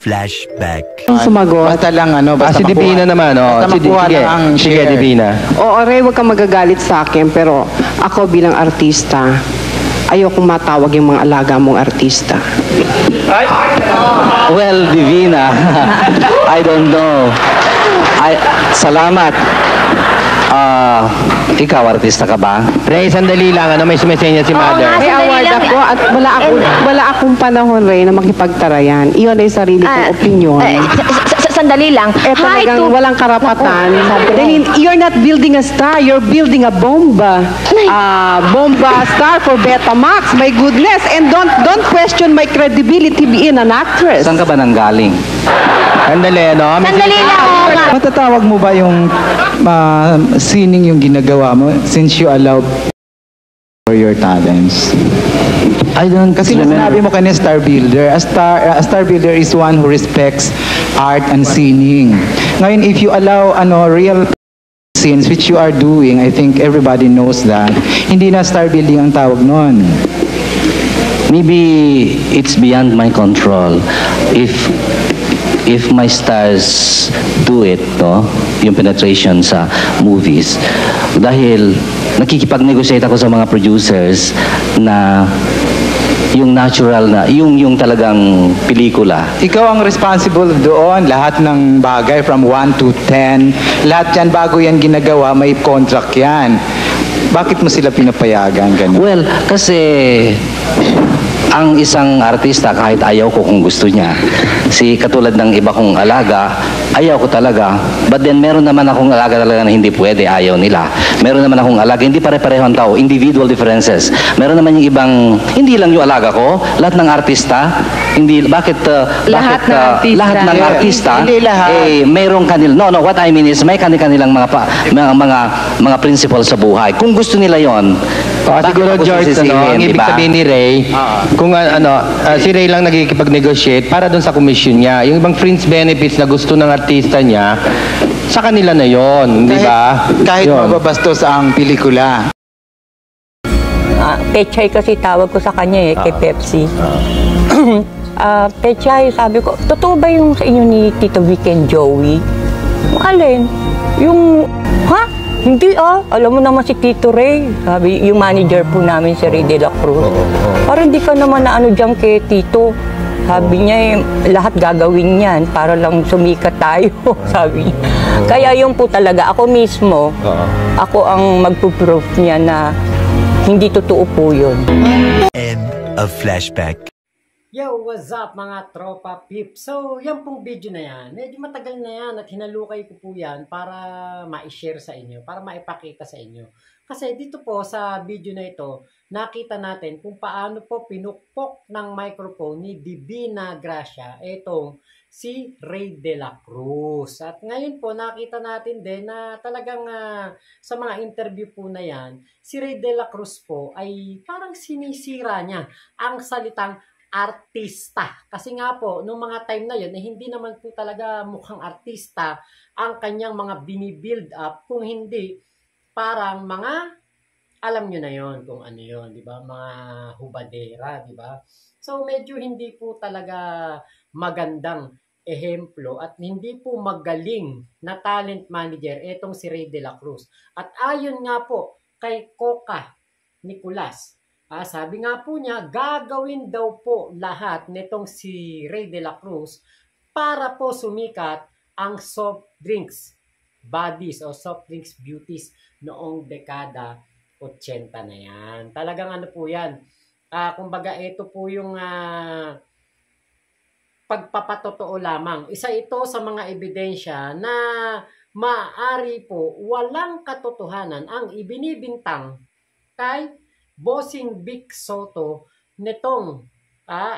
Flashback. Sumagot. Basta lang basta si Divina naman, basta makuha lang ang Sige, share. Divina. Oo, Ray, huwag kang magagalit sa akin, pero ako bilang artista, ayokong matawag yung mga alaga mong artista. Well, Divina, I don't know. Salamat. Ikaw, artista ka ba? Ray, sandali lang. May sumisenya si Mother. May award ako at wala akong panahon, Ray, na makipagtarayan. Iyon ay sarili kong opinion. Sandali lang. Talagang walang karapatan. Dahil you're not building a star, you're building a bomba. Bomba star for Betamax. My goodness. And don't question my credibility being an actress. Saan ka ba nanggaling? Sandali, Sandali lang. Matatawag mo ba yung sining yung ginagawa mo since you allow for your talents? I don't Kasi sinabi mo kanina star builder. A star builder is one who respects art and singing. Ngayon, if you allow real scenes, which you are doing, I think everybody knows that, hindi na star building ang tawag nun. Maybe it's beyond my control. If my stars do it, yung penetration sa movies, dahil nakikipag-negotiate ako sa mga producers na yung natural na, yung talagang pelikula. Ikaw ang responsible doon, lahat ng bagay from 1 to 10, lahat yan bago yan ginagawa, may contract yan. Bakit mo sila pinapayagan ganun? Well, kasi ang isang artista, kahit ayaw ko kung gusto niya, katulad ng iba kong alaga, ayaw ko talaga. But then meron naman akong alaga talaga na hindi pwede, ayaw nila. Meron naman akong alaga, hindi pare-pareho ang tao, individual differences. Meron naman yung ibang, hindi lang yung alaga ko, lahat ng artista, lahat ng artista, Hindi lahat. mayroong what I mean is, may kanilang mga principles sa buhay. Kung gusto nila yon, siguro, George, ang ibig sabihin ni Ray, kung si Ray lang nagkikipag-negotiate para doon sa commission niya. Yung ibang fringe benefits na gusto ng artista niya, sa kanila na yon, di ba? Kahit mababastos ang pelikula. Pechay kasi tawag ko sa kanya kay Pepsi. Pechay, sabi ko, totoo ba yung sa inyo ni Tito Vic and Joey? Alin? Yung, Hindi alam mo naman si Tito Ray. Sabi, yung manager po namin si Ray De La Cruz. Parang hindi ka naman na dyan kay Tito. Sabi niya lahat gagawin niyan para lang sumikat tayo. Sabi niya. Kaya yun po talaga, ako mismo, ako ang magpo-proof niya na hindi totoo po yun. End of flashback. Yo, what's up mga tropa peeps? So, yan pong video na yan. Medyo matagal na yan at hinalukay ko po yan para ma-share sa inyo, para maipakita sa inyo. Kasi dito po sa video na ito, nakita natin kung paano po pinukpok ng microphone ni Divina Gracia itong si Ray De La Cruz. At ngayon po nakita natin din na talagang sa mga interview po na yan, si Ray De La Cruz po ay parang sinisira niya ang salitang artista. Kasi nga po, nung mga time na yun, hindi naman po talaga mukhang artista ang kanyang mga binibuild up, kung hindi parang mga, alam nyo na yon kung ano yon, di ba? Mga hubadera, di ba? So, medyo hindi po talaga magandang ehemplo at hindi po magaling na talent manager etong si Ray De La Cruz. At ayon nga po kay Coca Nicolas, sabi nga po niya, gagawin daw po lahat nitong si Ray De La Cruz para po sumikat ang soft drinks bodies o soft drinks beauties noong dekada 80 na yan. Talagang ano po yan. Kumbaga ito po yung pagpapatotoo lamang. Isa ito sa mga ebidensya na maaari po walang katotohanan ang ibinibintang kay Bossing Vic Soto nitong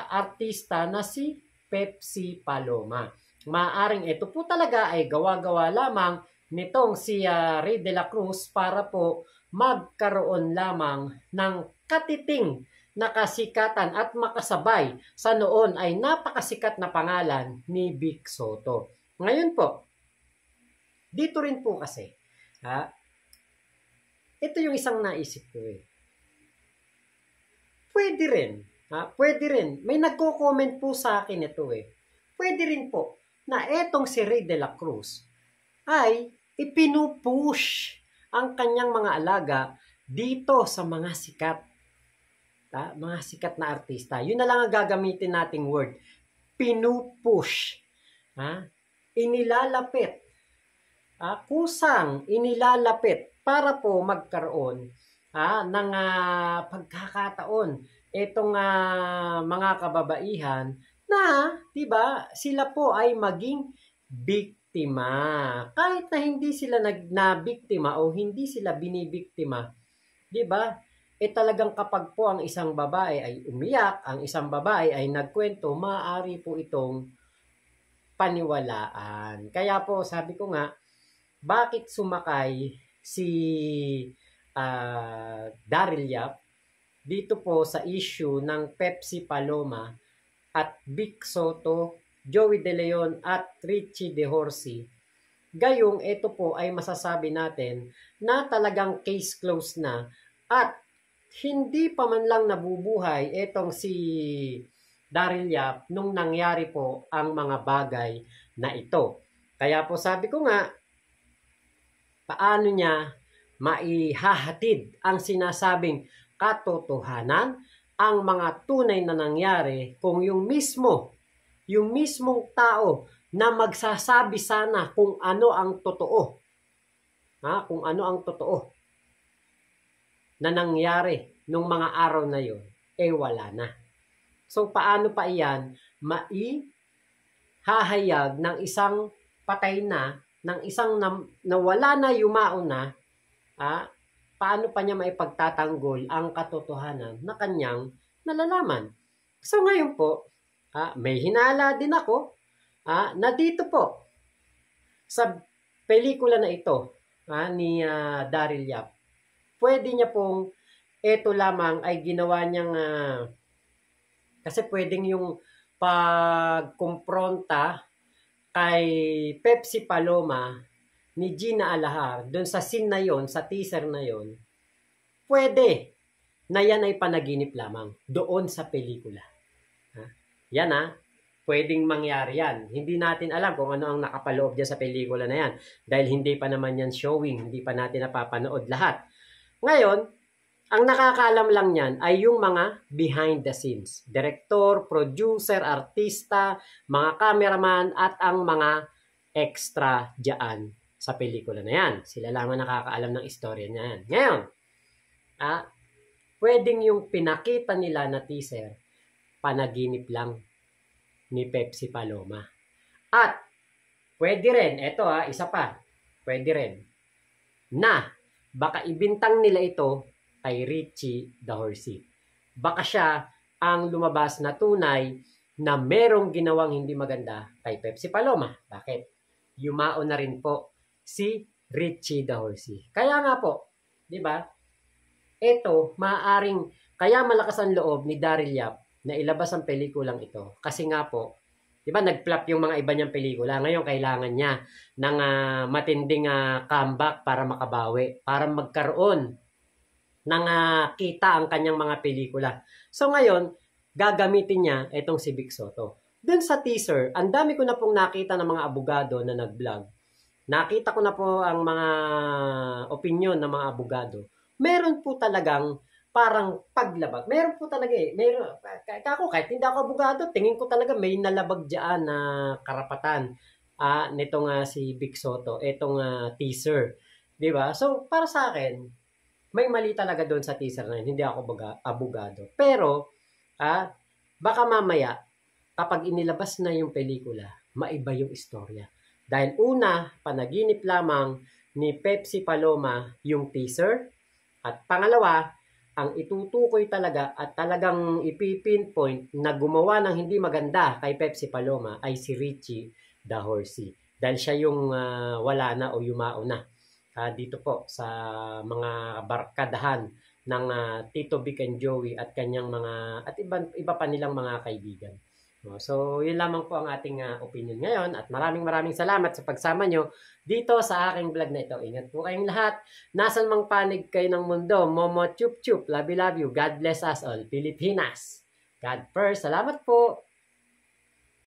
artista na si Pepsi Paloma. Maaring ito po talaga ay gawa-gawa lamang nitong si Ray De La Cruz para po magkaroon lamang ng katiting na kasikatan at makasabay sa noon ay napakasikat na pangalan ni Vic Soto. Ngayon po, dito rin po kasi, ito yung isang naisip ko Pwede rin. Pwede rin. May nagko-comment po sa akin ito pwede rin po na etong si Rey de la Cruz ay ipinupush ang kanyang mga alaga dito sa mga sikat. Mga sikat na artista. Yun na lang ang gagamitin nating word. Pinupush. Inilalapit. Kusang inilalapit para po magkaroon ng pagkakataon itong mga kababaihan na, 'di ba, sila po ay maging biktima. Kahit na hindi sila nabiktima o hindi sila binibiktima, 'di ba? Talagang kapag po ang isang babae ay umiyak, ang isang babae ay nagkwento, maaari po itong paniwalaan. Kaya po sabi ko nga, bakit sumakay si Daryl Yap dito po sa issue ng Pepsi Paloma at Vic Soto, Joey De Leon at Richie De Horsey. Gayong ito po ay masasabi natin na talagang case closed na at hindi pa man lang nabubuhay itong si Daryl Yap nung nangyari po ang mga bagay na ito. Kaya po sabi ko nga, paano niya maihahatid ang sinasabing katotohanan, ang mga tunay na nangyari kung yung mismong tao na magsasabi sana kung ano ang totoo. Kung ano ang totoo na nangyari nung mga araw na yon, wala na. So paano pa iyan maihahayag ng isang patay na, ng isang nawala na, yumao na, paano pa niya maipagtatanggol ang katotohanan na kanyang nalalaman. So ngayon po, may hinala din ako na dito po sa pelikula na ito ni Daryl Yap, pwede niya pong ito lamang ay ginawa niyang kasi pwedeng yung pagkumpronta kay Pepsi Paloma ni Gina Alahar doon sa scene na yon, sa teaser na yon, pwede na yan ay panaginip lamang doon sa pelikula. Yan pwedeng mangyari yan. Hindi natin alam kung ano ang nakapaloob dyan sa pelikula na yan dahil hindi pa naman yan showing, hindi pa natin napapanood lahat. Ngayon, ang nakakaalam lang yan ay yung mga behind the scenes. Director, producer, artista, mga cameraman at ang mga extra dyan sa pelikula na yan. Sila lang ang nakakaalam ng istorya na yan. Ngayon, pwedeng yung pinakita nila na teaser, panaginip lang ni Pepsi Paloma. At pwede rin, isa pa, pwede rin na baka ibintang nila ito kay Richie De Horsey. Baka siya ang lumabas na tunay na merong ginawang hindi maganda kay Pepsi Paloma. Bakit? Yumao na rin po si Richie De Horsey. Kaya nga po, di ba? Ito, maaaring, kaya malakas ang loob ni Daryl Yap na ilabas ang pelikulang ito. Kasi nga po, di ba, nag-flop yung mga iba niyang pelikula. Ngayon, kailangan niya ng matinding comeback para makabawi, para magkaroon ng kita ang kanyang mga pelikula. So ngayon, gagamitin niya itong si Vic Soto. Dun sa teaser, ang dami ko na pong nakita ng mga abogado na nag-vlog. Nakita ko na po ang mga opinion ng mga abogado. Meron po talagang parang paglabag. Meron po talaga Meron, kahit hindi ako abogado, tingin ko talaga may nalabag dyan na karapatan nitong si Vic Soto, itong teaser. Diba? So, para sa akin, may mali talaga doon sa teaser na yun. Hindi ako abogado. Pero, baka mamaya, kapag inilabas na yung pelikula, maiba yung istorya. Dahil una, panaginip lamang ni Pepsi Paloma yung teaser. At pangalawa, ang itutukoy talaga at talagang ipipinpoint na gumawa ng hindi maganda kay Pepsi Paloma ay si Richie De Horsey. Dahil siya yung wala na o yumao na. Dito po sa mga barkadahan ng Tito Vic and Joey at kanyang mga at iba pa nilang mga kaibigan. So, yun lamang po ang ating opinion ngayon at maraming salamat sa pagsama nyo dito sa aking vlog na ito. Ingat po kayong lahat. Nasan mang panig kayo ng mundo. Momo chup chup. Love you. God bless us all. Pilipinas. God first. Salamat po.